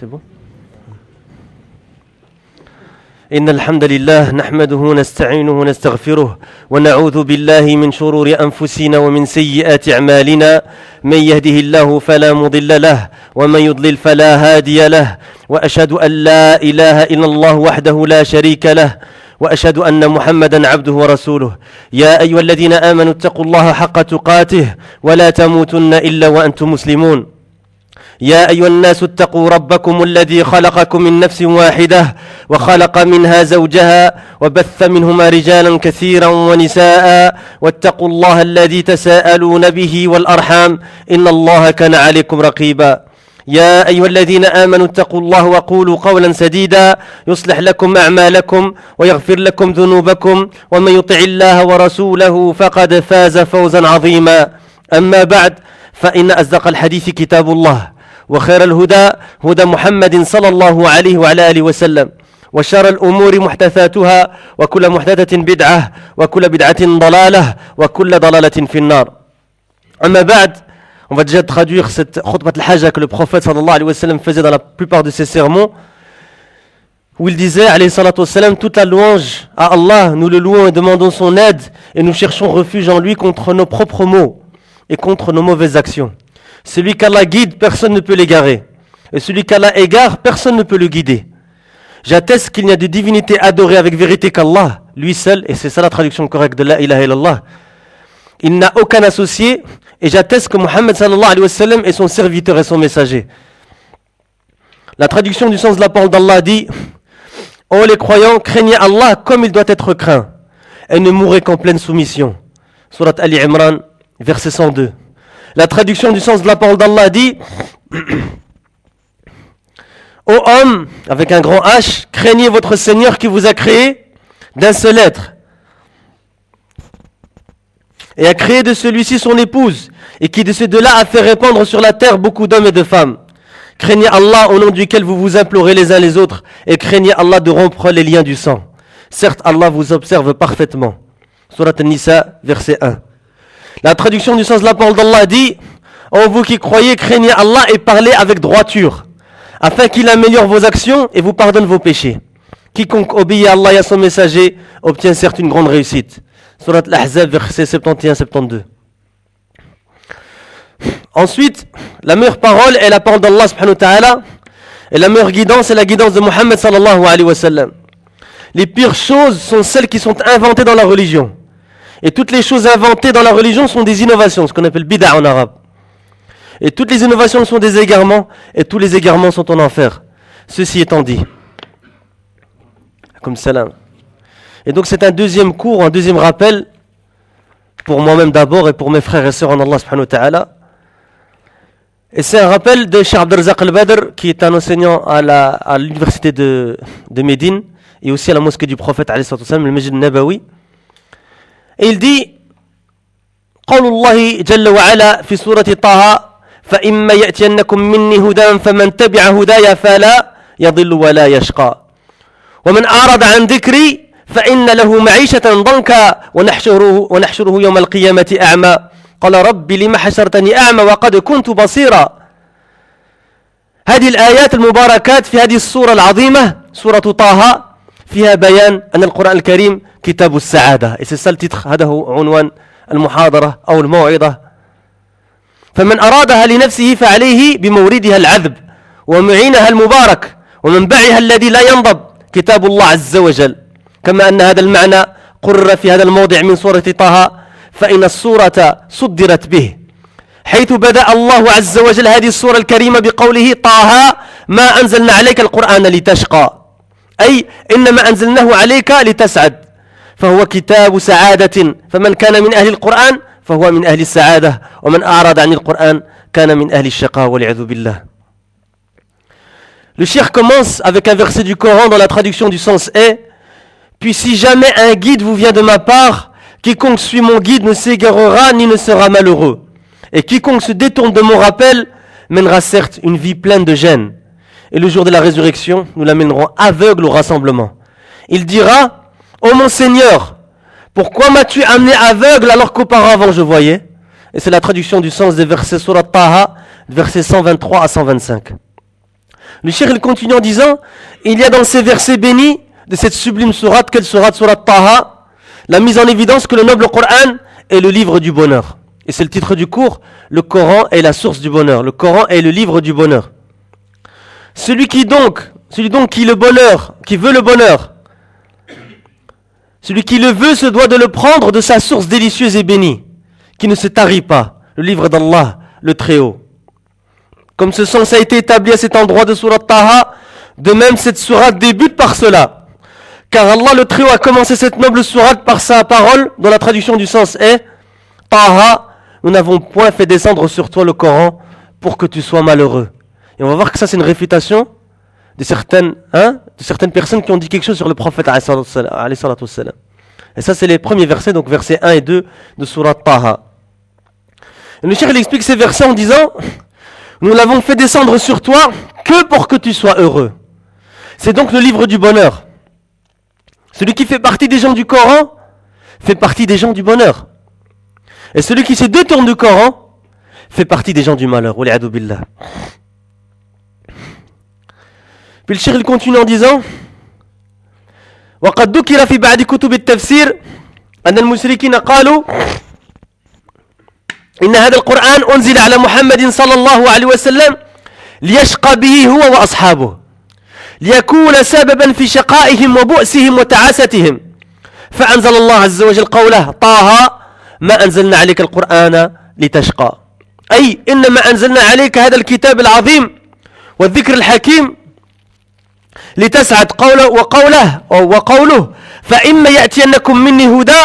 C'est bon? إن الحمد لله نحمده ونستعينه ونستغفره ونعوذ بالله من شرور أنفسنا ومن سيئات أعمالنا من يهده الله فلا مضل له ومن يضلل فلا هادي له وأشهد أن لا إله إلا الله وحده لا شريك له وأشهد أن محمدا عبده ورسوله يا أيها الذين آمنوا اتقوا الله حق تقاته ولا تموتن إلا وأنتم مسلمون يا أيها الناس اتقوا ربكم الذي خلقكم من نفس واحدة وخلق منها زوجها وبث منهما رجالا كثيرا ونساء واتقوا الله الذي تساءلون به والأرحام إن الله كان عليكم رقيبا يا أيها الذين آمنوا اتقوا الله وقولوا قولا سديدا يصلح لكم أعمالكم ويغفر لكم ذنوبكم ومن يطع الله ورسوله فقد فاز فوزا عظيما أما بعد فإن أصدق الحديث كتاب الله وخير الهدى هدى محمد صلى الله عليه وعلى آله وسلم وشر الأمور محدثاتها وكل محدثة بدعة وكل بدعة ضلالة وكل ضلالة في النار. أما بعد, on va déjà traduire cette khutbat al-hajj que le prophète sallallahu alayhi wa sallam faisait dans la plupart de ses sermons, où il disait alayhi salatu wa sallam, toute la louange à Allah, nous le louons et demandons son aide et nous cherchons refuge en lui contre nos propres maux et contre nos mauvaises actions. Celui qu'Allah guide, personne ne peut l'égarer. Et celui qu'Allah égare, personne ne peut le guider. J'atteste qu'il n'y a de divinité adorée avec vérité qu'Allah, lui seul, et c'est ça la traduction correcte de la ilaha illallah. Il n'a aucun associé, et j'atteste que Muhammad sallallahu alayhi wa sallam est son serviteur et son messager. La traduction du sens de la parole d'Allah dit: ô les croyants, craignez Allah comme il doit être craint, et ne mourrez qu'en pleine soumission. Surat Ali Imran, verset 102. La traduction du sens de la parole d'Allah dit: ô hommes, avec un grand H, craignez votre Seigneur qui vous a créé d'un seul être et a créé de celui-ci son épouse et qui de ces deux-là a fait répandre sur la terre beaucoup d'hommes et de femmes. Craignez Allah au nom duquel vous vous implorez les uns les autres et craignez Allah de rompre les liens du sang. Certes, Allah vous observe parfaitement. Surat An-Nisa, verset 1. La traduction du sens de la parole d'Allah dit: ô vous qui croyez, craignez Allah et parlez avec droiture, afin qu'il améliore vos actions et vous pardonne vos péchés. Quiconque obéit à Allah et à son messager obtient certes une grande réussite. Surat Al-Ahzab, versets 71-72. Ensuite, la meilleure parole est la parole d'Allah subhanahu wa ta'ala, et la meilleure guidance est la guidance de Muhammad sallallahu alayhi wa sallam. Les pires choses sont celles qui sont inventées dans la religion. Et toutes les choses inventées dans la religion sont des innovations, ce qu'on appelle bid'a en arabe. Et toutes les innovations sont des égarements, et tous les égarements sont en enfer. Ceci étant dit. Comme salam. Et donc c'est un deuxième cours, un deuxième rappel, pour moi-même d'abord et pour mes frères et sœurs en Allah subhanahu wa ta'ala. Et c'est un rappel de Cheikh Abdelrazak al-Badr, qui est un enseignant à l'université de Médine, et aussi à la mosquée du prophète, alayhi salatu wa sallam, le Masjid Nabawi. Et il dit: قول الله جل وعلا في سورة طه فإما يأتينكم مني هدى فمن تبع هدايا فلا يضل ولا يشقى ومن أعرض عن ذكري فإن له معيشة ضنكا ونحشره يوم القيامة أعمى قال رب لم حشرتني أعمى وقد كنت بصيرا. هذه الآيات المباركات في هذه السورة العظيمة سورة طه فيها بيان أن القرآن الكريم كتاب السعادة. Et c'est ça le titre, هذا هو عنوان المحاضرة أو الموعظة. فمن أرادها لنفسه فعليه بموردها العذب ومعينها المبارك ومنبعها الذي لا ينضب كتاب الله عز وجل. كما أن هذا المعنى قرر في هذا الموضع من سورة طه فإن السورة صدرت به حيث بدأ الله عز وجل هذه السورة الكريمة بقوله طه ما أنزلنا عليك القرآن لتشقى، أي إنما أنزلناه عليك لتسعد، فهو كتاب سعادة، فمن كان من أهل القرآن فهو من أهل السعادة ومن أعرض عن القرآن كان من أهل الشقاء والعياذ بالله. Le cheikh commence avec un verset du Coran dont la traduction du sens est: puis si jamais un guide vous vient de ma part, quiconque suit mon guide ne s'égarera ni ne sera malheureux, et quiconque se détourne de mon rappel mènera certes une vie pleine de gêne, et le jour de la résurrection nous l'amènerons aveugle au rassemblement. Il dira: ô mon Seigneur, pourquoi m'as-tu amené aveugle alors qu'auparavant je voyais? Et c'est la traduction du sens des versets Surat Taha, versets 123 à 125. Le cheikh il continue en disant, il y a dans ces versets bénis de cette sublime sourate, quelle sourate, sourate Taha, la mise en évidence que le noble Coran est le livre du bonheur. Et c'est le titre du cours, le Coran est la source du bonheur. Le Coran est le livre du bonheur. Celui donc qui le bonheur, qui veut le bonheur, celui qui le veut se doit de le prendre de sa source délicieuse et bénie, qui ne se tarit pas, le livre d'Allah, le Très-Haut. Comme ce sens a été établi à cet endroit de Surat Taha, de même cette sourate débute par cela. Car Allah le Très-Haut a commencé cette noble sourate par sa parole, dont la traduction du sens est Taha, nous n'avons point fait descendre sur toi le Coran pour que tu sois malheureux. Et on va voir que ça c'est une réfutation de certaines personnes qui ont dit quelque chose sur le prophète alayhi salatu wassalam. Et ça c'est les premiers versets, donc versets 1 et 2 de Surat Taha. Et le cheikh il explique ces versets en disant, nous l'avons fait descendre sur toi que pour que tu sois heureux. C'est donc le livre du bonheur. Celui qui fait partie des gens du Coran fait partie des gens du bonheur. Et celui qui se détourne du Coran fait partie des gens du malheur. Wal'iyadu billah. Puis le cheikh il continue en disant, وقد ذكر في بعض كتب التفسير أن المشركين قالوا إن هذا القرآن أنزل على محمد صلى الله عليه وسلم ليشقى به هو وأصحابه ليكون سببا في شقائهم وبؤسهم وتعاستهم فأنزل الله عز وجل قوله طه ما أنزلنا عليك القرآن لتشقى أي إنما أنزلنا عليك هذا الكتاب العظيم والذكر الحكيم لتسعد وقوله فإما يأتينكم مني هدى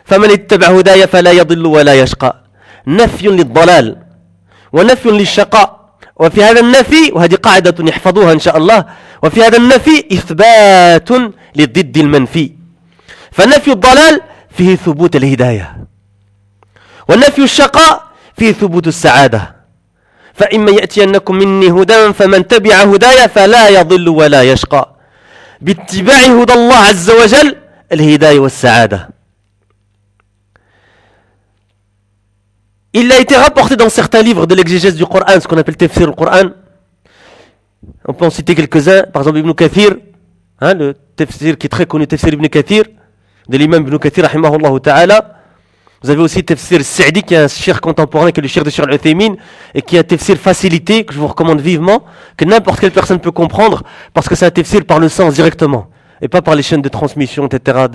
فمن اتبع هداي فلا يضل ولا يشقى نفي للضلال ونفي للشقاء وفي هذا النفي وهذه قاعدة يحفظوها إن شاء الله وفي هذا النفي إثبات للضد المنفي فنفي الضلال فيه ثبوت الهداية ونفي الشقاء فيه ثبوت السعادة فإما يأتينكم مني هدى فمن تبع هدايا فلا يضل ولا يشقى باتباع هدى الله عز وجل الهداية والسعادة. Il a été rapporté dans certains livres de l'exégèse du Coran, ce qu'on appelle Tafsir al-Coran. On peut en citer quelques-uns, par exemple Ibn Kathir, le Tafsir qui est très connu, Tafsir Ibn Kathir, de l'imam Ibn Kathir, rahimahullah ta'ala. Vous avez aussi Tafsir Sa'di, qui est un cheikh contemporain, qui est le cheikh de Cheikh al-Uthaymin, et qui est un Tafsir facilité, que je vous recommande vivement, que n'importe quelle personne peut comprendre, parce que c'est un Tafsir par le sens directement, et pas par les chaînes de transmission, etc.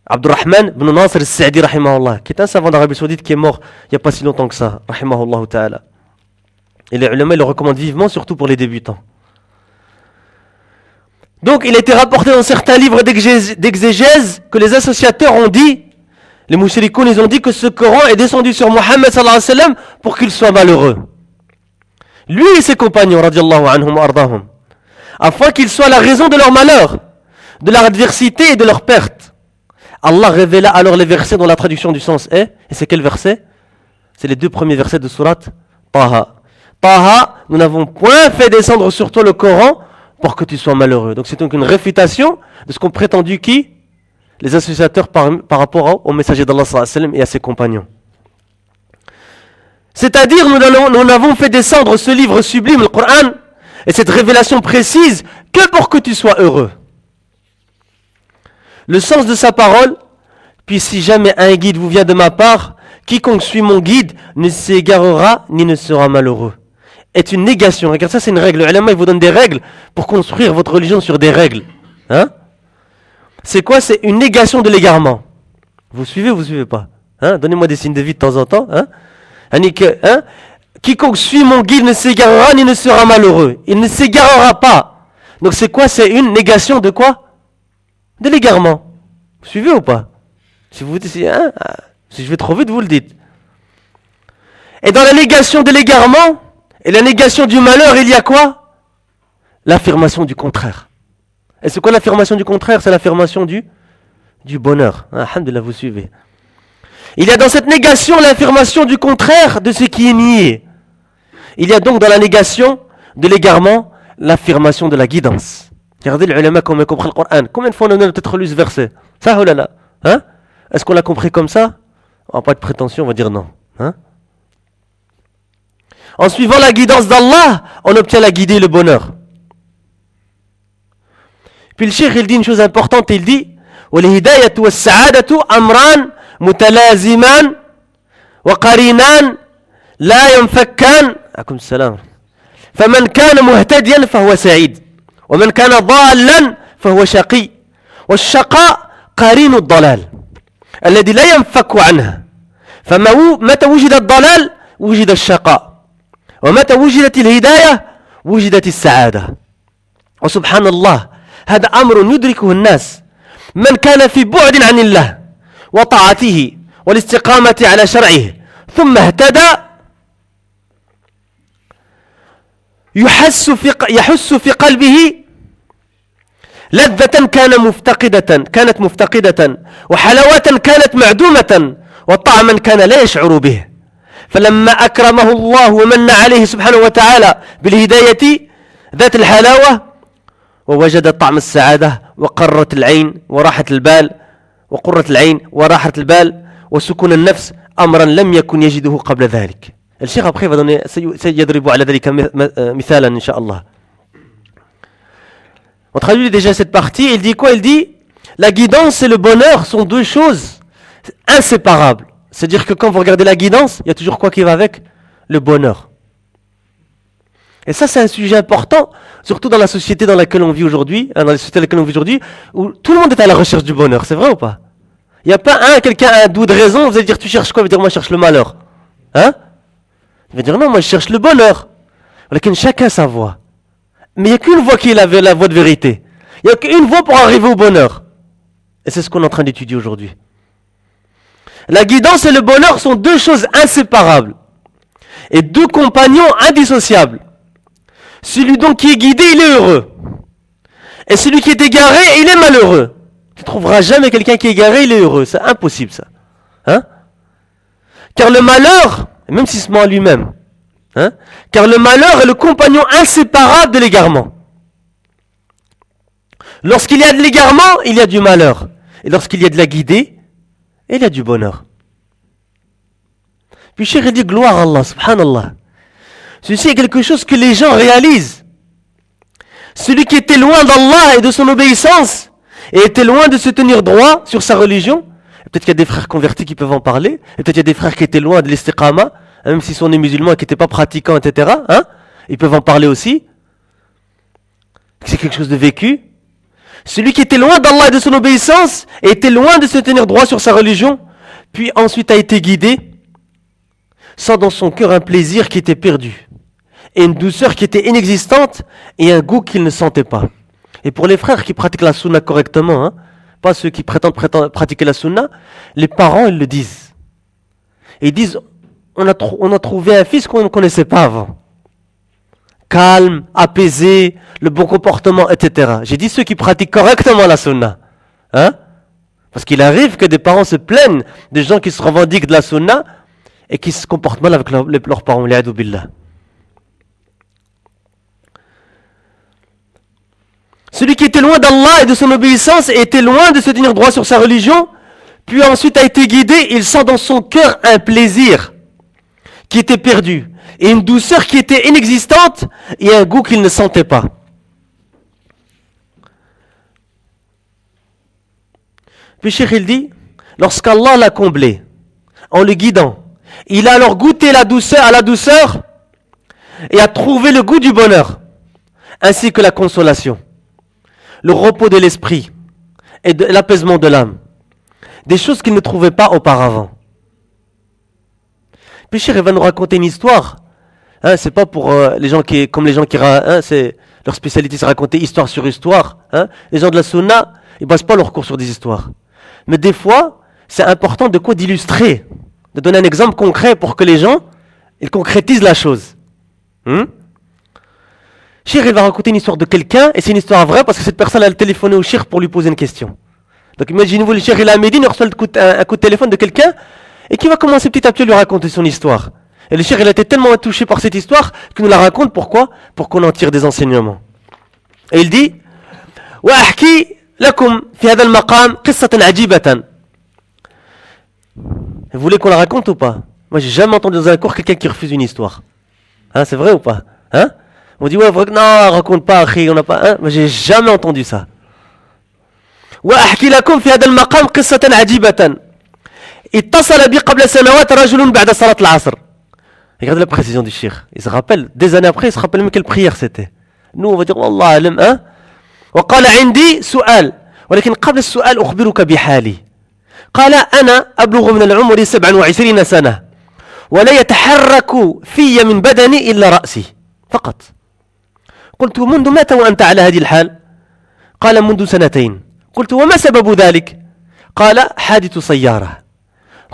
Abdurrahman ibn Nasr al-Sa'di, rahimahullah, qui est un savant d'Arabie Saoudite qui est mort il n'y a pas si longtemps que ça, rahimahullah ta'ala. Et les ulama le recommandent vivement, surtout pour les débutants. Donc, il a été rapporté dans certains livres d'exégèse que les associateurs ont dit, les mouchrikoun, ils ont dit que ce Coran est descendu sur Mohammed sallallahu alayhi wa sallam pour qu'il soit malheureux. Lui et ses compagnons, radiallahu anhum wa ardahum, afin qu'il soit la raison de leur malheur, de leur adversité et de leur perte. Allah révéla alors les versets dont la traduction du sens est, et c'est quel verset? C'est les deux premiers versets de sourate Taha. Taha, nous n'avons point fait descendre sur toi le Coran pour que tu sois malheureux. Donc c'est donc une réfutation de ce qu'ont prétendu qui? Les associateurs par rapport au messager d'Allah sallallahu alayhi wa sallam et à ses compagnons. C'est-à-dire, nous n'avons fait descendre ce livre sublime, le Coran, et cette révélation précise, que pour que tu sois heureux. Le sens de sa parole, puis si jamais un guide vous vient de ma part, quiconque suit mon guide ne s'égarera ni ne sera malheureux, est une négation. Regarde, ça c'est une règle. Le ulama, il vous donne des règles pour construire votre religion sur des règles. C'est quoi? C'est une négation de l'égarement. Vous suivez ou vous suivez pas? Donnez-moi des signes de vie de temps en temps. Quiconque suit mon guide ne s'égarera ni ne sera malheureux. Il ne s'égarera pas. Donc c'est quoi? C'est une négation de quoi? De l'égarement. Vous suivez ou pas? Si vous dites, si je vais trop vite, vous le dites. Et dans la négation de l'égarement et la négation du malheur, il y a quoi? L'affirmation du contraire. Et c'est quoi l'affirmation du contraire? C'est l'affirmation du bonheur. Alhamdulillah, vous suivez. Il y a dans cette négation l'affirmation du contraire de ce qui est nié. Il y a donc dans la négation de l'égarement l'affirmation de la guidance. Regardez les ulama comment ils comprennent le Coran. Combien de fois on a peut-être lu ce verset? Ça ou là là? Est-ce qu'on l'a compris comme ça? On va pas être prétentieux, on va dire non. En suivant la guidance d'Allah, on obtient la guidée et le bonheur. Puis le cheikh, il dit une chose importante, il dit وَالْهِدَايَةُ وَالسَّعَادَةُ أَمْران متلازمان وقرينان لا ينفكان. عليكم السلام. فمن كان مهتديا فهو سعيد ومن كان ضالا فهو شقي والشقاء قرين الضلال الذي لا ينفك عنه. فمتى وجد الضلال وجد الشقاء ومتى وجدت الهداية وجدت السعادة. وسبحان الله هذا أمر يدركه الناس من كان في بعد عن الله وطاعته والاستقامة على شرعه ثم اهتدى يحس في قلبه لذة كانت مفتقدة وحلاوة كانت معدومة وطعما كان لا يشعر به. فلما أكرمه الله ومن عليه سبحانه وتعالى بالهداية ذات الحلاوة ووجد طعم السعادة وقرة العين وراحة البال وسكون النفس أمرا لم يكن يجده قبل ذلك. الشيخ après va donner سيضرب على ذلك مثالا إن شاء الله. On traduit déjà cette partie, il dit quoi? Il dit la guidance et le bonheur sont deux choses inséparables. C'est-à-dire que quand vous regardez la guidance, il y a toujours quoi qui va avec? Le bonheur. Et ça, c'est un sujet important, surtout dans la société dans laquelle on vit aujourd'hui, où tout le monde est à la recherche du bonheur, c'est vrai ou pas? Il n'y a pas quelqu'un a un doux de raison, vous allez dire tu cherches quoi? Il va dire moi je cherche le malheur. Hein? Il va dire non, moi je cherche le bonheur. Mais chacun sa voie. Mais il n'y a qu'une voie qui est la voie de vérité. Il n'y a qu'une voie pour arriver au bonheur. Et c'est ce qu'on est en train d'étudier aujourd'hui. La guidance et le bonheur sont deux choses inséparables. Et deux compagnons indissociables. Celui donc qui est guidé, il est heureux. Et celui qui est égaré, il est malheureux. Tu ne trouveras jamais quelqu'un qui est égaré, il est heureux. C'est impossible ça. Hein? Car le malheur, même s'il se ment à lui-même, hein? Car le malheur est le compagnon inséparable de l'égarement. Lorsqu'il y a de l'égarement, il y a du malheur. Et lorsqu'il y a de la guidée, il y a du bonheur. Puis Cheikh dit gloire à Allah, subhanallah. Ceci est quelque chose que les gens réalisent. Celui qui était loin d'Allah et de son obéissance, et était loin de se tenir droit sur sa religion, peut-être qu'il y a des frères convertis qui peuvent en parler, et peut-être qu'il y a des frères qui étaient loin de l'istiqama, même s'ils sont des musulmans et qui n'étaient pas pratiquants, etc. Hein? Ils peuvent en parler aussi. C'est quelque chose de vécu. Celui qui était loin d'Allah et de son obéissance, et était loin de se tenir droit sur sa religion, puis ensuite a été guidé, sent dans son cœur un plaisir qui était perdu, et une douceur qui était inexistante, et un goût qu'il ne sentait pas. Et pour les frères qui pratiquent la sunna correctement, hein, pas ceux qui prétendent pratiquer la sunna, les parents ils le disent. Et ils disent, on a trouvé un fils qu'on ne connaissait pas avant. Calme, apaisé, le bon comportement, etc. J'ai dit ceux qui pratiquent correctement la sunna. Hein? Parce qu'il arrive que des parents se plaignent des gens qui se revendiquent de la sunna et qui se comportent mal avec leurs parents. Li'adou billah. Celui qui était loin d'Allah et de son obéissance et était loin de se tenir droit sur sa religion, puis ensuite a été guidé, il sent dans son cœur un plaisir qui était perdu, et une douceur qui était inexistante, et un goût qu'il ne sentait pas. Puis Cheikh il dit, lorsqu'Allah l'a comblé, en le guidant, il a alors goûté à la douceur, et a trouvé le goût du bonheur, ainsi que la consolation, le repos de l'esprit, et l'apaisement de l'âme. Des choses qu'il ne trouvait pas auparavant. Puis Cheikh va nous raconter une histoire. Hein, c'est pas pour les gens qui, c'est leur spécialité, c'est raconter histoire sur histoire. Hein. Les gens de la sunna, ils basent pas leur cours sur des histoires. Mais des fois, c'est important d'illustrer, de donner un exemple concret pour que les gens, ils concrétisent la chose. Cheikh va raconter une histoire de quelqu'un, et c'est une histoire vraie parce que cette personne a téléphoné au Cheikh pour lui poser une question. Donc imaginez-vous, le Cheikh il est à Médine, il reçoit un coup de téléphone de quelqu'un, et qui va commencer petit à petit à lui raconter son histoire. Et le Cheikh il a été tellement touché par cette histoire qu'il nous la raconte. Pourquoi? Pour qu'on en tire des enseignements. Et il dit وأحكي لكم في هذا المقام قصة عجيبة. Vous voulez qu'on la raconte ou pas? Moi j'ai jamais entendu dans un cours quelqu'un qui refuse une histoire. Hein, c'est vrai ou pas? Hein? On dit, ouais, non, raconte pas, on n'a pas, hein? Mais j'ai jamais entendu ça. وأحكي لكم في هذا المقام قصة عجيبة. اتصل بي قبل سنوات رجل بعد صلاة العصر. Regardez la précision du cheikh. Il se rappelle, des années après, il se rappelle même quelle prière c'était. Nous, on va dire, والله أعلم, hein? وقال عندي سؤال. ولكن قبل السؤال أخبرك بحالي. قال أنا أبلغ من العمر 27 سنة. ولا يتحرك في من بدني إلا رأسي. فقط. قلت منذ متى وأنت على هذه الحال؟ قال منذ 2 قلت وما سبب ذلك؟ قال حادث سيارة.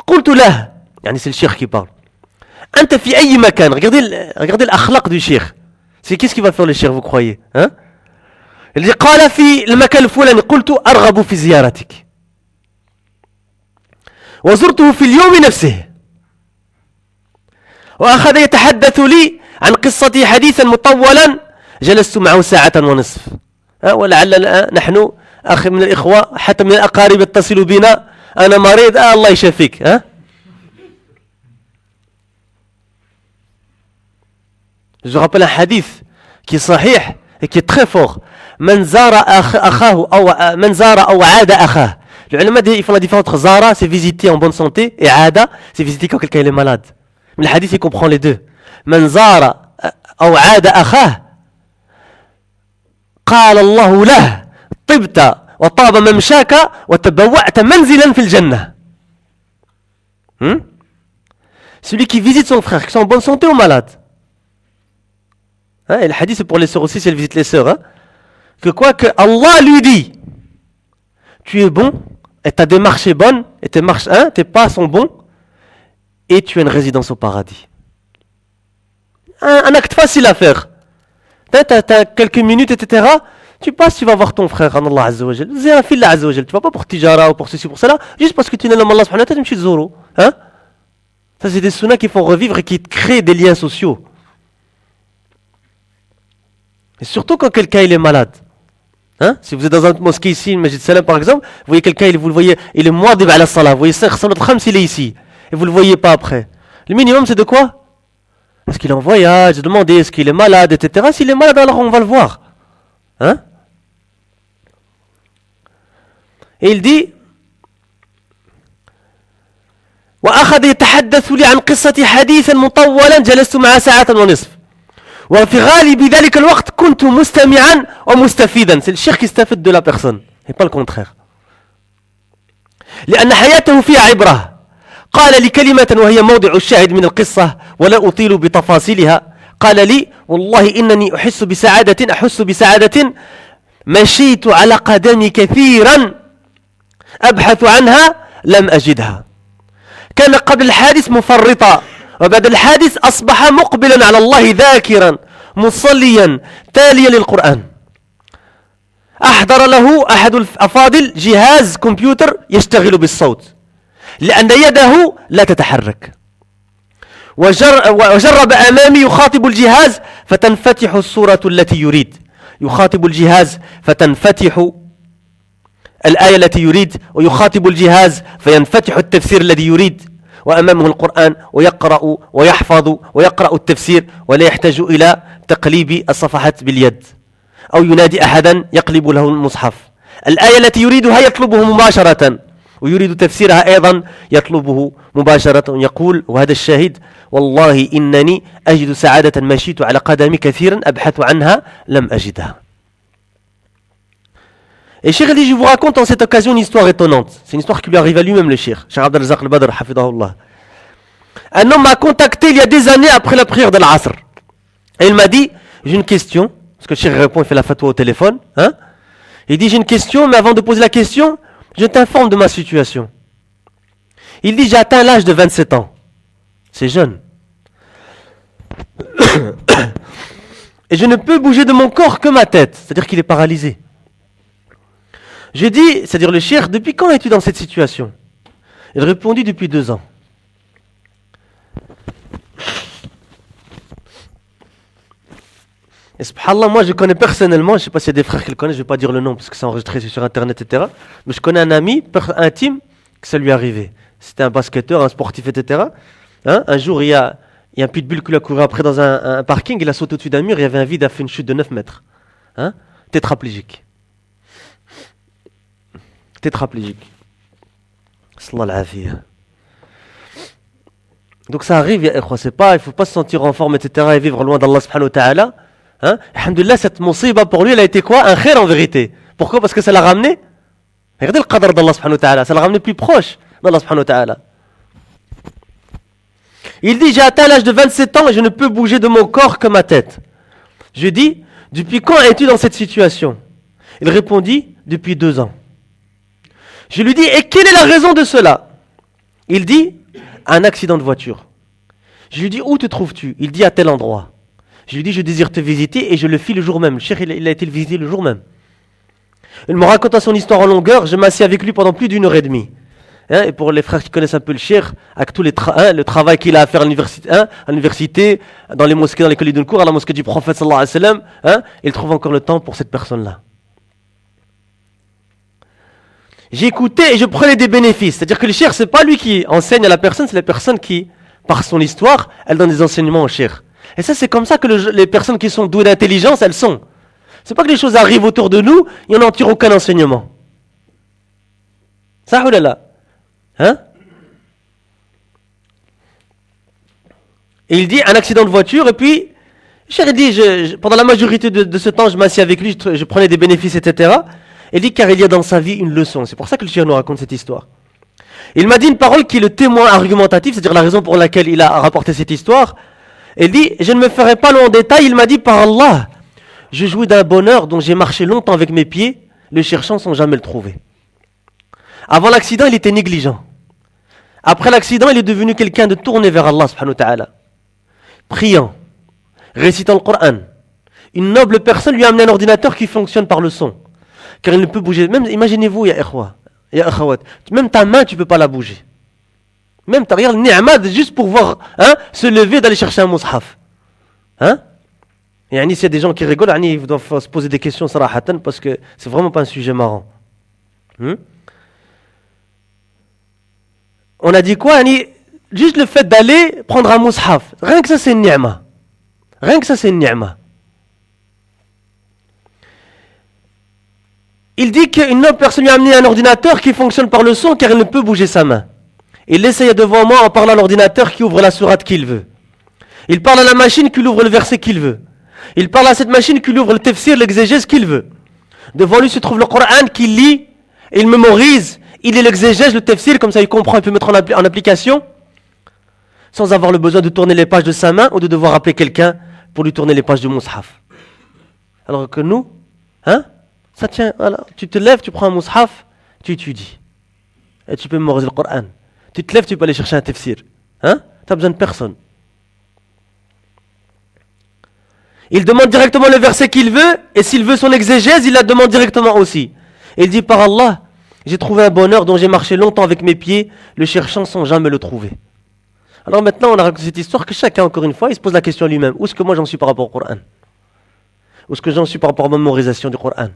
قلت له يعني c'est le cheikh qui parle. أنت في أي مكان? Regardez الأخلاق du cheikh. C'est qu'est-ce qu'il va faire le cheikh, vous croyez? Hein? Il dit قال في المكان الفلاني. قلت أرغب في زيارتك. وزرته في اليوم نفسه. وأخذ يتحدث لي عن قصتي حديثا مطولا جلست معه 1.5 ساعة. ولعل نحن أخي من الإخوة حتى من الأقارب يتصلوا بنا أنا مريض الله يشفيك. ها Je rappelle un hadith qui est sahih et qui est très fort. من زار أخاه أو من زار أو عاد أخاه. Les ulama ils font la différence entre zara, c'est visiter en bonne santé, et ada, c'est visiter quand quelqu'un est malade. Mais le hadith il comprend les deux. من زار أو عاد أخاه قال الله له طبت وطاب ممشاك وتبوأت منزلا في الجنة. Celui qui visite son frère, qui sont en bonne santé ou malade. Hein, et le hadith c'est pour les sœurs aussi si elles visitent les sœurs. Hein, que quoi que Allah lui dit, tu es bon, et ta démarche est bonne, et tes pas sont bons, et tu as une résidence au paradis. Un acte facile à faire. T'as quelques minutes, etc. Tu passes, tu vas voir ton frère, en Allah Azza wa Jal. Zéra fillah Azza wa Jal. Tu vas pas pour tijara ou pour ceci, pour cela, juste parce que tu n'es l'homme Allah subhanahu wa ta'ala, tu me zoro. Hein? Ça, c'est des sunnas qui font revivre et qui créent des liens sociaux. Et surtout quand quelqu'un il est malade. Hein? Si vous êtes dans une mosquée ici, une Masjid Salam par exemple, vous voyez quelqu'un, vous le voyez, il est muadib ala salah, vous voyez Salat Khams, il est ici, et vous le voyez pas après. Le minimum c'est de quoi? Est-ce qu'il est en voyage? Demander est-ce qu'il est malade, etc. S'il est malade, alors on va le voir. Hein? Et il dit وأخذ يتحدث لي عن قصة حديثا مطولا جلست معه 1.5 ساعة. وفي غالب ذلك الوقت كنت مستمعا ومستفيدا. C'est le cheikh qui استفد de la personne et pas le contraire. لأن حياته فيها عبرة. قال لي كلمة وهي موضع الشاهد من القصة ولا أطيل بتفاصيلها. قال لي والله إنني أحس بسعادة مشيت على قدمي كثيرا أبحث عنها لم أجدها. كان قبل الحادث مفرطا وبعد الحادث أصبح مقبلا على الله ذاكرا مصليا تاليا للقرآن. أحضر له أحد الأفاضل جهاز كمبيوتر يشتغل بالصوت لأن يده لا تتحرك. وجرب أمامي يخاطب الجهاز فتنفتح الصورة التي يريد. يخاطب الجهاز فتنفتح الآية التي يريد ويخاطب الجهاز فينفتح التفسير الذي يريد وأمامه القرآن ويقرأ ويحفظ ويقرأ التفسير ولا يحتاج إلى تقليب الصفحات باليد أو ينادي أحدا يقلب له المصحف. الآية التي يريدها يطلبه مباشرة ويريد تفسيرها أيضا يطلبه مباشرة. يقول وهذا الشاهد والله إنني أجد سعادة مشيت على قدمي كثيرا أبحث عنها لم أجدها. Et Cheikh dit, je vous raconte en cette occasion une histoire étonnante. C'est une histoire qui lui arrive à lui-même, le Cheikh Abdel Razak al-Badr, hafidahullah. Un homme m'a contacté il y a des années après la prière de l'Asr. Et il m'a dit, j'ai une question. Parce que le Cheikh répond, il fait la fatwa au téléphone. Hein? Il dit, j'ai une question, mais avant de poser la question, je t'informe de ma situation. Il dit, j'ai atteint l'âge de 27 ans. C'est jeune. Et je ne peux bouger de mon corps que ma tête. C'est-à-dire qu'il est paralysé. Je dis, c'est-à-dire le cheikh, depuis quand es-tu dans cette situation? Il répondit, depuis 2 ans. Et subhanallah, moi je connais personnellement, je ne sais pas s'il y a des frères qui le connaissent, je ne vais pas dire le nom parce que c'est enregistré sur internet, etc. Mais je connais un ami intime que ça lui est arrivé. C'était un basketteur, un sportif, etc. Hein? Un jour, il y a Il y a un pitbull qui lui a couru après dans un parking, il a sauté au-dessus d'un mur, il y avait un vide, il a fait une chute de 9 mètres. Hein? Tétraplégique. Tétraplégique. Sallallahu alayhi. Donc ça arrive, il ne faut pas se sentir en forme, etc. et vivre loin d'Allah subhanahu wa ta'ala. Hein? Alhamdulillah, cette musiba pour lui, elle a été quoi? Un khair en vérité. Pourquoi? Parce que ça l'a ramené. Regardez le qadr d'Allah subhanahu wa ta'ala, ça l'a ramené plus proche d'Allah subhanahu wa ta'ala. Il dit, j'ai atteint l'âge de 27 ans et je ne peux bouger de mon corps que ma tête. Je dis, depuis quand es-tu dans cette situation? Il répondit, depuis 2 ans. Je lui dis, et quelle est la raison de cela? Il dit, un accident de voiture. Je lui dis, où te trouves-tu? Il dit, à tel endroit. Je lui dis, je désire te visiter et je le fis le jour même. Le cheikh, il a été le visiter le jour même. Il me raconta son histoire en longueur, je m'assis avec lui pendant plus d'1h30. Hein, et pour les frères qui connaissent un peu le cheikh, avec tous le travail qu'il a à faire à l'université, dans les mosquées dans lesquelles il donne cours, à la mosquée du prophète sallallahu alayhi wa sallam, il trouve encore le temps pour cette personne-là. J'écoutais et je prenais des bénéfices. C'est-à-dire que le cheikh, c'est pas lui qui enseigne à la personne, c'est la personne qui, par son histoire, elle donne des enseignements au cheikh. Et ça, c'est comme ça que les personnes qui sont douées d'intelligence, elles sont. C'est pas que les choses arrivent autour de nous et on n'en tire aucun enseignement. Ça ou là? Hein? Et il dit un accident de voiture et puis, cheikh dit, pendant la majorité de ce temps, je m'assis avec lui, je prenais des bénéfices, etc. Il dit car il y a dans sa vie une leçon. C'est pour ça que le cheikh nous raconte cette histoire. Il m'a dit une parole qui est le témoin argumentatif, c'est-à-dire la raison pour laquelle il a rapporté cette histoire. Il dit, je ne me ferai pas long en détail, il m'a dit par Allah, je jouis d'un bonheur dont j'ai marché longtemps avec mes pieds, le cherchant sans jamais le trouver. Avant l'accident, il était négligent. Après l'accident, il est devenu quelqu'un de tourné vers Allah subhanahu wa ta'ala. Priant, récitant le Coran. Une noble personne lui a amené un ordinateur qui fonctionne par le son. Car il ne peut bouger. Même, imaginez-vous, ya akhawat, même ta main, tu ne peux pas la bouger. Même ta regarde, ni'mad, juste pour voir, se lever, d'aller chercher un mushaf. Hein? Et s'il y a des gens qui rigolent, ils doivent se poser des questions sarahatan parce que c'est vraiment pas un sujet marrant. On a dit quoi? Juste le fait d'aller prendre un mushaf. Rien que ça, c'est une ni'ma. Rien que ça, c'est une ni'ma. Il dit qu'une autre personne lui a amené un ordinateur qui fonctionne par le son car il ne peut bouger sa main. Il l'essaye devant moi en parlant à l'ordinateur qui ouvre la sourate qu'il veut. Il parle à la machine qui ouvre le verset qu'il veut. Il parle à cette machine qui ouvre le tafsir, l'exégèse qu'il veut. Devant lui se trouve le Coran qu'il lit, il mémorise, il lit l'exégèse, le tafsir, comme ça il comprend, il peut mettre en application, sans avoir le besoin de tourner les pages de sa main ou de devoir appeler quelqu'un pour lui tourner les pages du mushaf. Alors que nous, ça tient, voilà. Tu te lèves, tu prends un mushaf, tu étudies. Et tu peux mémoriser le Coran. Tu te lèves, tu peux aller chercher un tafsir. Tu n'as besoin de personne. Il demande directement le verset qu'il veut, et s'il veut son exégèse, il la demande directement aussi. Et il dit, par Allah, j'ai trouvé un bonheur dont j'ai marché longtemps avec mes pieds, le cherchant sans jamais le trouver. Alors maintenant, on a raconté cette histoire que chacun, encore une fois, il se pose la question à lui-même. Où est-ce que moi j'en suis par rapport au Coran? Où est-ce que j'en suis par rapport à ma mémorisation du Coran?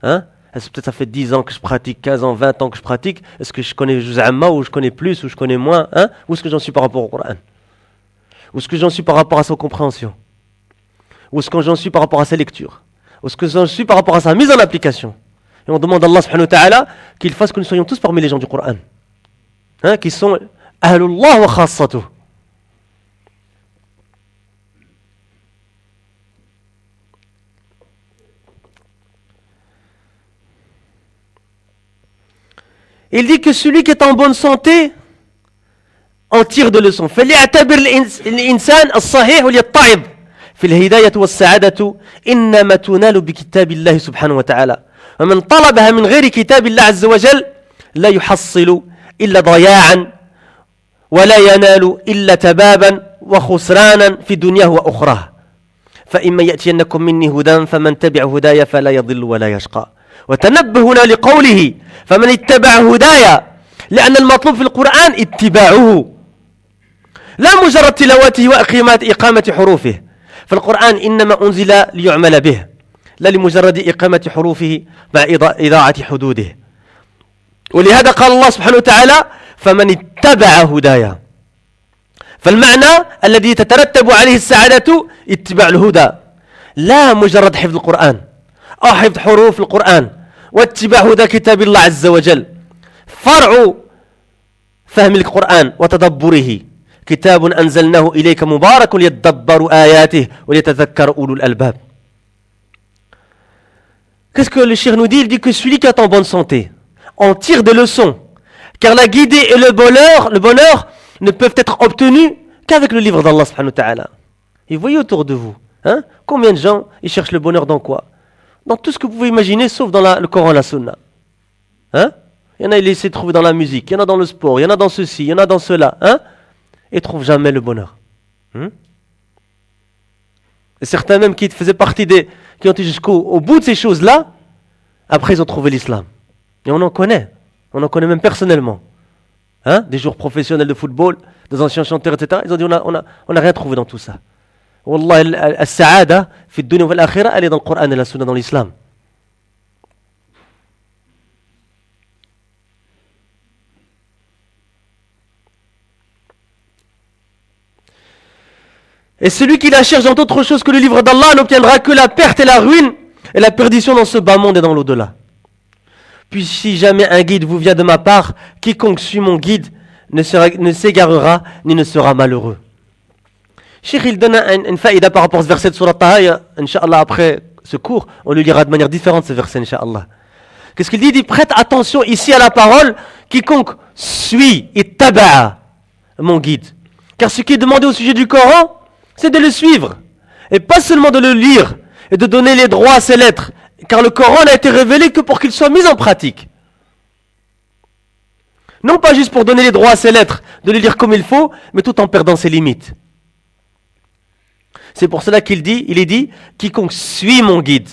Est-ce que peut-être ça fait 10 ans que je pratique, 15 ans, 20 ans que je pratique? Est-ce que je connais Juz Amma ou je connais plus ou je connais moins? Où est-ce que j'en suis par rapport au Coran? Où est-ce que j'en suis par rapport à sa compréhension? Où est-ce que j'en suis par rapport à sa lecture? Où est-ce que j'en suis par rapport à sa mise en application? Et on demande à Allah subhanahu wa ta'ala qu'il fasse que nous soyons tous parmi les gens du Coran. Qui sont Ahlullah wa khassatuh. Il dit que celui qui est en bonne santé en tire de leçons. فليعتبر الإنسان الصحيح وليتعظ في الهداية والسعادة إنما تنال بكتاب الله سبحانه وتعالى ومن طلبها من غير كتاب الله عز وجل لا يحصل إلا ضياعا ولا ينال إلا تبابا وخسرانا في دنياه وأخراه فإما يأتينكم مني هدى فمن تبع هدايا فلا يضل ولا يشقى وتنبه هنا لقوله فمن اتبع هدايا لأن المطلوب في القرآن اتباعه لا مجرد تلاوته وإقامة حروفه فالقرآن إنما أنزل ليعمل به لا لمجرد إقامة حروفه مع إضاعة حدوده ولهذا قال الله سبحانه وتعالى فمن اتبع هدايا فالمعنى الذي تترتب عليه السعادة اتباع الهدى لا مجرد حفظ القرآن أو حفظ حروف القرآن واتباع هدى كتاب الله عز وجل. فرع فهم القرآن وتدبره كتاب أنزلناه إليك مبارك ليتدبروا آياته وليتذكر أولو الألباب. Qu'est-ce que le cheikh nous dit? Il dit que celui qui est en bonne santé en tire des leçons, car la guidée et le bonheur ne peuvent être obtenus qu'avec le livre d'Allah subhanahu wa ta'ala. Et voyez autour de vous, hein, combien de gens ils cherchent le bonheur dans quoi? Dans tout ce que vous pouvez imaginer, sauf dans le Coran et la Sunna. Hein? Il y en a, ils essaient de trouver dans la musique, il y en a dans le sport, il y en a dans ceci, il y en a dans cela, hein? Et ne trouvent jamais le bonheur. Et certains même qui faisaient partie qui ont été jusqu'au bout de ces choses-là, après ils ont trouvé l'islam. Et on en connaît même personnellement. Hein? Des joueurs professionnels de football, des anciens chanteurs, etc. Ils ont dit on n'a rien trouvé dans tout ça. Wallah, al-sa'ada, fi dunya wal akhirah, elle est dans le Coran et la Sunna, dans l'islam. Et celui qui la cherche dans autre chose que le livre d'Allah n'obtiendra que la perte et la ruine et la perdition dans ce bas monde et dans l'au-delà. Puis si jamais un guide vous vient de ma part, quiconque suit mon guide ne s'égarera ni ne sera malheureux. Cheikh, il donne une faïda par rapport à ce verset de Surah Taha. Inch'Allah, après ce cours, on le lira de manière différente, ce verset, Inch'Allah. Qu'est-ce qu'il dit? Il dit, prête attention ici à la parole, quiconque suit et taba'a mon guide. Car ce qui est demandé au sujet du Coran, c'est de le suivre, et pas seulement de le lire, et de donner les droits à ses lettres, car le Coran n'a été révélé que pour qu'il soit mis en pratique. Non pas juste pour donner les droits à ses lettres, de les lire comme il faut, mais tout en perdant ses limites. C'est pour cela qu'il est dit, quiconque suit mon guide.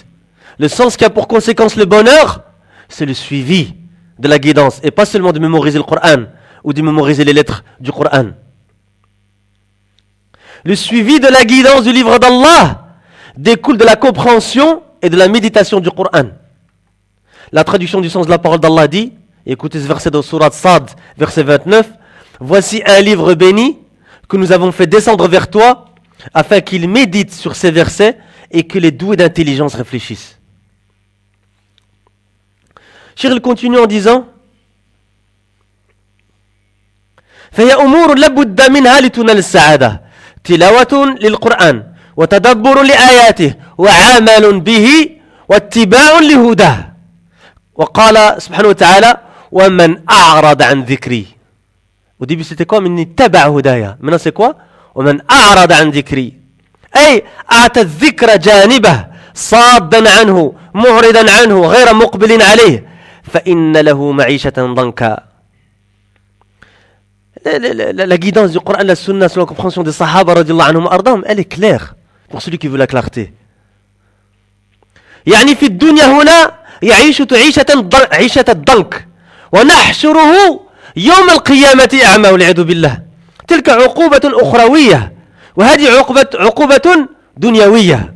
Le sens qui a pour conséquence le bonheur, c'est le suivi de la guidance, et pas seulement de mémoriser le Coran, ou de mémoriser les lettres du Coran. Le suivi de la guidance du livre d'Allah découle de la compréhension et de la méditation du Coran. La traduction du sens de la parole d'Allah dit, écoutez ce verset dans Surat Sad, verset 29, voici un livre béni que nous avons fait descendre vers toi afin qu'il médite sur ces versets et que les doués d'intelligence réfléchissent. Cheikh il continue en disant, فهي أمور لابد منها لتنال السعادة تلاوة للقرآن وتدبر لآياته وعمل به واتباع لهداه وقال سبحانه وتعالى ومن أعرض عن ذكري. Au début c'était quoi? من اتبع هدايا. Maintenant c'est quoi? ومن أعرض عن ذكري أي أعطى الذكر جانبه صادا عنه معرضا عنه غير مقبل عليه فإن له معيشة ضنكا. La guidance du Coran, la Sunna, selon la compréhension des Sahaba, radiallahu anhum, ardahum, elle est claire pour celui qui veut la clarté. يعني في الدنيا هنا يعيش عيشة الضنك ونحشره يوم القيامة أعمى والعياذ بالله. تلك عقوبة أخروية وهذه عقوبة دنيوية.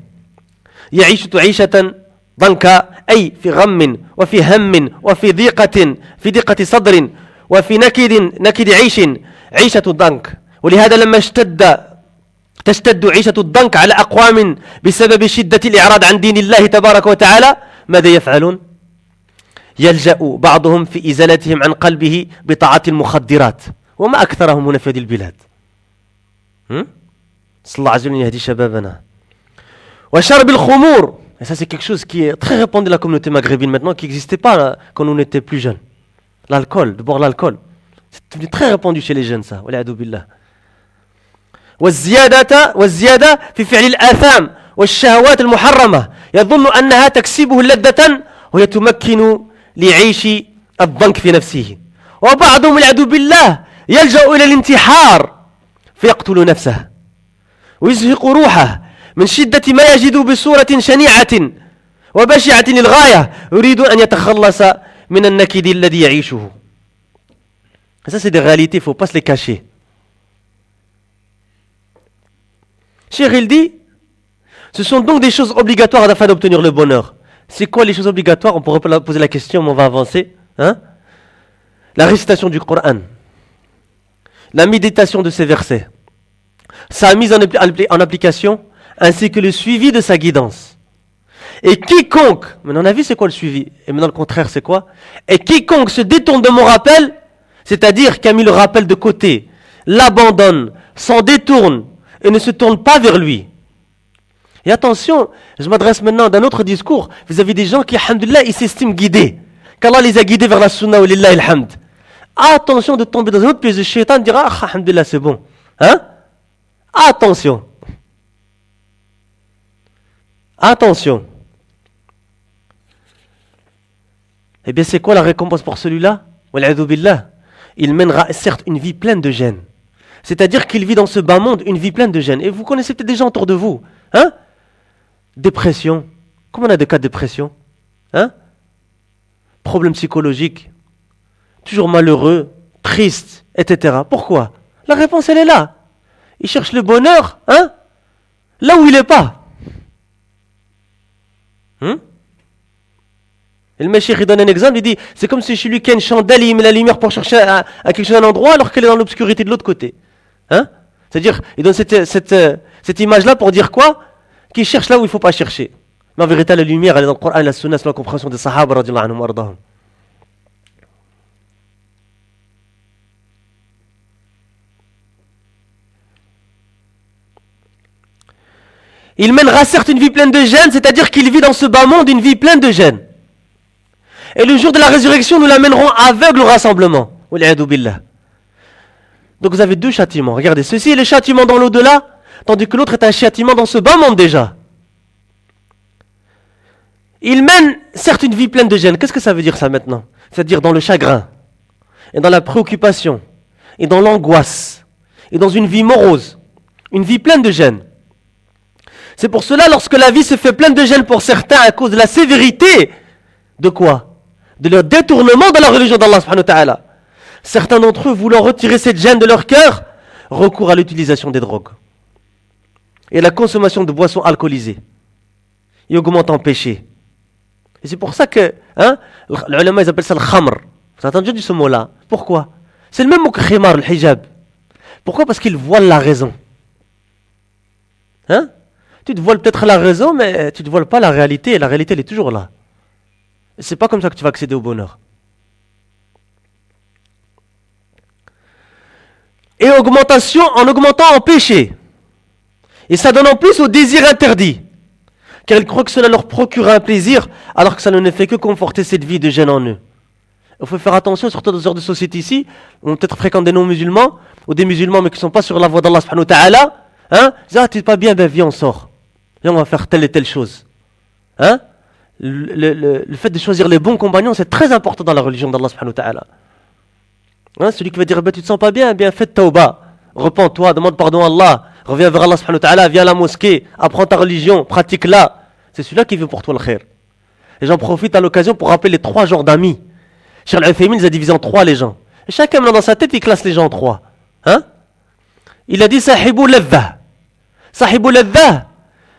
يعيش عيشة ضنكا أي في غم وفي هم وفي ضيقة صدر وفي نكد عيشة الضنك. ولهذا لما تشتد عيشة الضنك على أقوام بسبب شدة الإعراض عن دين الله تبارك وتعالى ماذا يفعلون؟ يلجأ بعضهم في إزالتهم عن قلبه بطاعة المخدرات وما أكثرهم هنا في هذه البلاد. صلى الله عز وجل يهدي شبابنا. وشرب الخمور. Et ça c'est quelque chose qui est très répandu dans la communauté maghrébine maintenant, qui n'existait pas quand on était plus jeunes. L'alcool, de boire l'alcool. C'est devenu très répandu chez les jeunes ça. والعياذ بالله. والزيادة في فعل الآثام والشهوات المحرمة يظن أنها تكسبه لذة وهي تمكن ليعيش الضنك في نفسه. وبعضهم والعياذ بالله يلجأ إلى الانتحار فيقتل نفسه ويزهق روحه من شدة ما يجد بصورة شنيعة وبشعة للغاية يريد أن يتخلص من النكد الذي يعيشه. Ça c'est des réalités, il ne faut pas se les cacher. Cheikh il dit, ce sont donc des choses obligatoires afin d'obtenir le bonheur. C'est quoi les choses obligatoires? On pourrait poser la question, mais on va avancer. La récitation du Coran, la méditation de ces versets, sa mise en application, ainsi que le suivi de sa guidance. Et quiconque, maintenant on a vu c'est quoi le suivi, et maintenant le contraire c'est quoi? Et quiconque se détourne de mon rappel, c'est-à-dire qui a mis le rappel de côté, l'abandonne, s'en détourne et ne se tourne pas vers lui. Et attention, je m'adresse maintenant d'un autre discours vis-à-vis des gens qui, alhamdoulilah, ils s'estiment guidés, qu'Allah les a guidés vers la sunna ou lillahi alhamd. Attention de tomber dans un autre piège de shaitan, de dire ah, alhamdoulilah, c'est bon. Hein? Attention. Attention. Eh bien, c'est quoi la récompense pour celui-là? Wal'adhu billah. Il mènera certes une vie pleine de gêne. C'est-à-dire qu'il vit dans ce bas monde une vie pleine de gêne. Et vous connaissez peut-être des gens autour de vous. Hein? Dépression. Comment on a des cas de dépression? Hein? Problèmes psychologiques. Toujours malheureux, triste, etc. Pourquoi? La réponse, elle est là. Il cherche le bonheur, hein? Là où il n'est pas. Et le Meshir, il donne un exemple, il dit, c'est comme si chez lui, qu'il y a une chandelle, il met la lumière pour chercher à quelque chose, un endroit, alors qu'elle est dans l'obscurité de l'autre côté. Hein? C'est-à-dire, il donne cette image-là pour dire quoi? Qu'il cherche là où il ne faut pas chercher. Mais en vérité, la lumière, elle est dans le Coran et la Sunna, c'est la compréhension des Sahaba, radiyallahu anhum, ardahum. Il mènera certes une vie pleine de gêne, c'est-à-dire qu'il vit dans ce bas monde une vie pleine de gêne. Et le jour de la résurrection, nous l'amènerons aveugle au rassemblement. Donc vous avez deux châtiments. Regardez, ceci est le châtiment dans l'au-delà, tandis que l'autre est un châtiment dans ce bas monde déjà. Il mène certes une vie pleine de gêne. Qu'est-ce que ça veut dire ça maintenant? C'est-à-dire dans le chagrin, et dans la préoccupation, et dans l'angoisse, et dans une vie morose. Une vie pleine de gêne. C'est pour cela, lorsque la vie se fait pleine de gêne pour certains à cause de la sévérité, de quoi? De leur détournement de la religion d'Allah subhanahu wa ta'ala. Certains d'entre eux, voulant retirer cette gêne de leur cœur, recourent à l'utilisation des drogues et à la consommation de boissons alcoolisées et augmentent en péché. Et c'est pour ça que les ulama, ils appellent ça le khamr. Vous avez entendu ce mot-là? Pourquoi? C'est le même mot que khimar, le hijab. Pourquoi? Parce qu'ils voilent la raison. Hein? Tu te voiles peut-être la raison, mais tu ne te voiles pas la réalité, et la réalité, elle est toujours là. Et c'est pas comme ça que tu vas accéder au bonheur. Et en augmentant en péché. Et ça donne en plus au désir interdit. Car ils croient que cela leur procure un plaisir, alors que ça ne fait que conforter cette vie de gêne en eux. Il faut faire attention, surtout dans ce genre de société ici, où on peut-être fréquente des non-musulmans, ou des musulmans mais qui ne sont pas sur la voie d'Allah subhanahu wa ta'ala. Hein? Ils disent, ah, t'es pas bien, ben viens, on sort. Viens, on va faire telle et telle chose. Hein? Le fait de choisir les bons compagnons, c'est très important dans la religion d'Allah subhanahu wa ta'ala. Hein? Celui qui va dire, ben, tu te sens pas bien, eh bien fais tawbah, repens-toi, demande pardon à Allah, reviens vers Allah subhanahu wa ta'ala, viens à la mosquée, apprends ta religion, pratique-la. C'est celui-là qui veut pour toi le khair. Et j'en profite à l'occasion pour rappeler les 3 genres d'amis. Cheikh Al-Uthaymin les a divisés en 3 les gens. Et chacun maintenant dans sa tête, il classe les gens en 3. Hein? Il a dit Sahibou ladha. Sahibou ladha,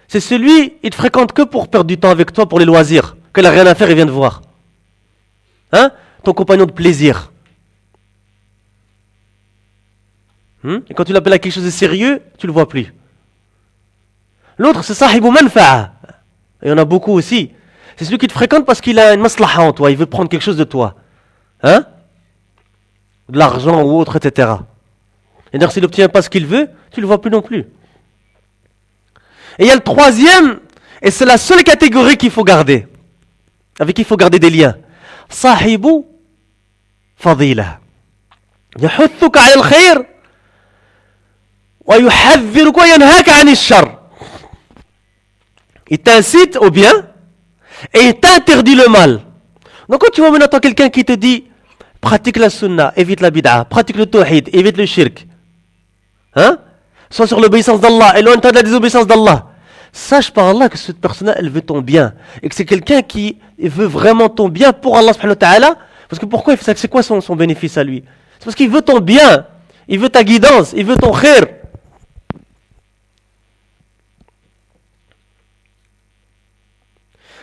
c'est celui, il te fréquente que pour perdre du temps avec toi pour les loisirs. Que il n'a rien à faire, il vient te voir. Hein? Ton compagnon de plaisir. Et quand tu l'appelles à quelque chose de sérieux, tu ne le vois plus. L'autre, c'est Sahibou manfa'a. Il y en a beaucoup aussi. C'est celui qui te fréquente parce qu'il a une maslaha en toi, il veut prendre quelque chose de toi. Hein? De l'argent ou autre, etc. Et d'ailleurs, s'il n'obtient pas ce qu'il veut, tu ne le vois plus non plus. Et il y a le 3e, et c'est la seule catégorie qu'il faut garder, avec qui il faut garder des liens. Sahibu fadila. Yahuthuka ala al-khayr, wa yuhadhiruka wa yanhaka ani al-shar. Il t'incite au bien, et il t'interdit le mal. Donc quand tu vois maintenant quelqu'un qui te dit, pratique la sunna, évite la bid'a, pratique le tawhid, évite le shirk. Hein? Sois sur l'obéissance d'Allah, éloigne-toi de la désobéissance d'Allah. Sache par Allah que cette personne-là, elle veut ton bien. Et que c'est quelqu'un qui veut vraiment ton bien pour Allah subhanahu wa ta'ala. Parce que pourquoi il fait ça? C'est quoi son bénéfice à lui? C'est parce qu'il veut ton bien. Il veut ta guidance. Il veut ton khair.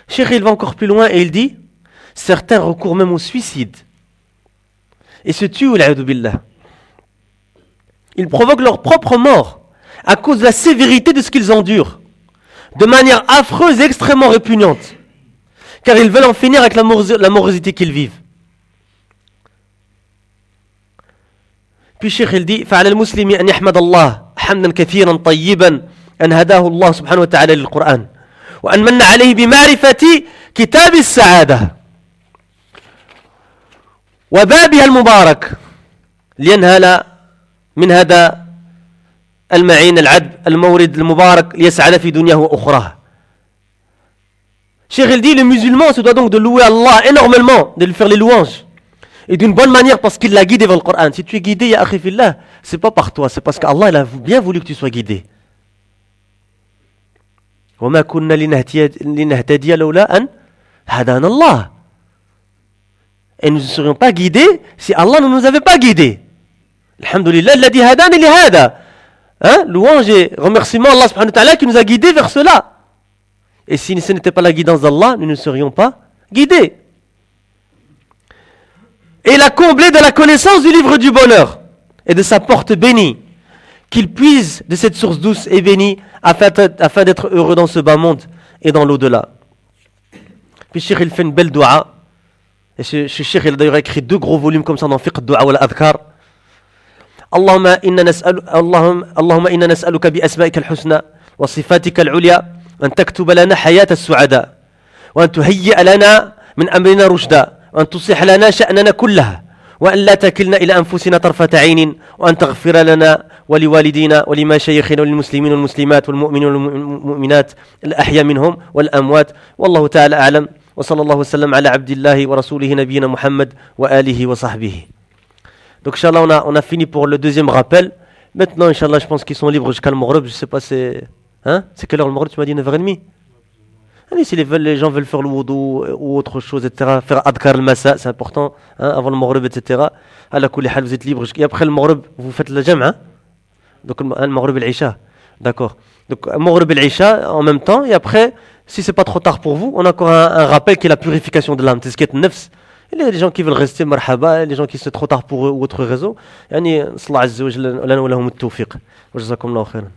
Cheikh, il va encore plus loin et il dit, certains recourent même au suicide. Et se tuent, billah. Ils provoquent leur propre mort. à cause de la sévérité de ce qu'ils endurent, de manière affreuse et extrêmement répugnante, car ils veulent en finir avec la morosité qu'ils vivent. Puis Cheikh il dit فعلى المسلم أن يحمد الله حمدا كثيرا طيبا أن هداه الله سبحانه وتعالى للقرآن وأن من عليه بمعرفة كتاب السعادة وبابها المبارك لينهل من هذا المعين العذب المورد المبارك ليسعد في دنياه وأخراه. Cheikh il dit le musulman se doit donc de louer Allah énormément, de lui faire les louanges et d'une bonne manière parce qu'il l'a guidé vers le Coran. Si tu es guidé, ya akhi fillah, c'est pas par toi, c'est parce qu'Allah il a bien voulu que tu sois guidé. وما كنا لنهتدي لولا أن هدانا الله. Et nous ne serions pas guidés si Allah ne nous avait pas guidés. Alhamdulillah, الذي هداني لهذا. Louange et remerciement à Allah subhanahu wa ta'ala qui nous a guidés vers cela. Et si ce n'était pas la guidance d'Allah, nous ne serions pas guidés. Et il a comblé de la connaissance du livre du bonheur et de sa porte bénie, qu'il puise de cette source douce et bénie afin d'être heureux dans ce bas monde et dans l'au-delà. Puis Cheikh il fait une belle dua. Et ce Cheikh il a d'ailleurs écrit 2 gros volumes comme ça dans Fiqh Dua wal Adhkar. اللهم إنا نسألك بأسمائك الحسنى وصفاتك العليا أن تكتب لنا حياة السعداء وأن تهيئ لنا من أمرنا رشدا وأن تصلح لنا شأننا كلها وأن لا تكلنا إلى أنفسنا طرفة عين وأن تغفر لنا ولوالدينا ولمشايخنا وللمسلمين والمسلمات والمؤمنين والمؤمنات الأحياء منهم والأموات والله تعالى أعلم وصلى الله وسلم على عبد الله ورسوله نبينا محمد وآله وصحبه. Donc Inch'Allah on a fini pour le deuxième rappel. Maintenant Inch'Allah je pense qu'ils sont libres jusqu'à le Maghrib. Je sais pas c'est quelle heure le Maghrib? Tu m'as dit 9h30. Allez, si les gens veulent faire le wudu ou autre chose, etc., faire adkar al-masa, c'est important, avant le Maghrib, etc. À la kulli hal, vous êtes libres. Et après le Maghrib, vous faites le jam', donc le Maghrib et l'Isha. D'accord. Donc le Maghrib et l'Isha en même temps. Et après, si c'est pas trop tard pour vous, on a encore un rappel qui est la purification de l'âme. Tazkiyat an-nafs. Il y a des gens qui veulent rester marhaba, les gens qui c'est trop tard pour eux ou autre raison. Yani, sallallahu azza wa jalla, lana wa lahum at-tawfiq. Wa jazakumullahu khairan.